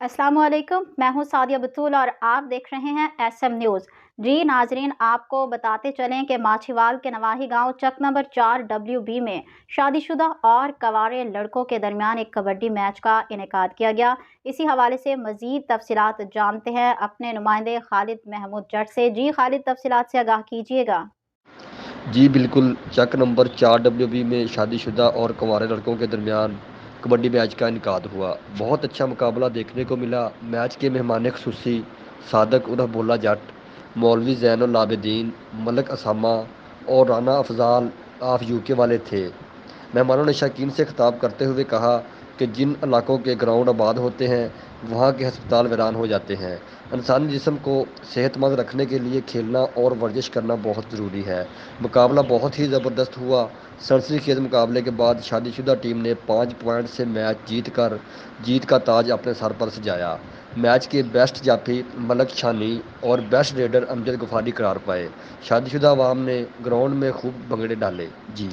अस्सलाम वालेकुम, मैं हूं सादिया बतूल और आप देख रहे हैं एसएम न्यूज़। जी नाजरीन, आपको बताते चलें कि माछीवाल के नवाही गांव चक नंबर 4 WB में शादीशुदा और कवारे लड़कों के दरमियान एक कबड्डी मैच का इनेकाद किया गया। इसी हवाले से मज़ीद तफसीलात जानते हैं अपने नुमाइंदे खालिद महमूद जट से। जी खालिद, तफसीलात से आगाह कीजिएगा। जी बिल्कुल, चक नंबर 4 WB में शादीशुदा और कुंवारे लड़कों के दरमियान कबड्डी मैच का इनकाद हुआ। बहुत अच्छा मुकाबला देखने को मिला। मैच के मेहमान खुसूसी सादक उर्फ भोला जट, मौलवी ज़ैनुल आबिदीन, मलक असामा और राना अफजाल ऑफ यूके वाले थे। मेहमानों ने शौकीन से खिताब करते हुए कहा कि जिन इलाकों के ग्राउंड आबाद होते हैं वहाँ के हस्पताल वीरान हो जाते हैं। इंसानी जिस्म को सेहतमंद रखने के लिए खेलना और वर्जिश करना बहुत ज़रूरी है। मुकाबला बहुत ही ज़बरदस्त हुआ। सनसनीखेज़ मुकाबले के बाद शादीशुदा टीम ने 5 पॉइंट से मैच जीत का ताज अपने सर पर सजाया। मैच के बेस्ट जाफी मलक छानी और बेस्ट रेडर अमजद गफारी करार पाए। शादीशुदा अवाम ने ग्राउंड में खूब भंगड़े डाले। जी।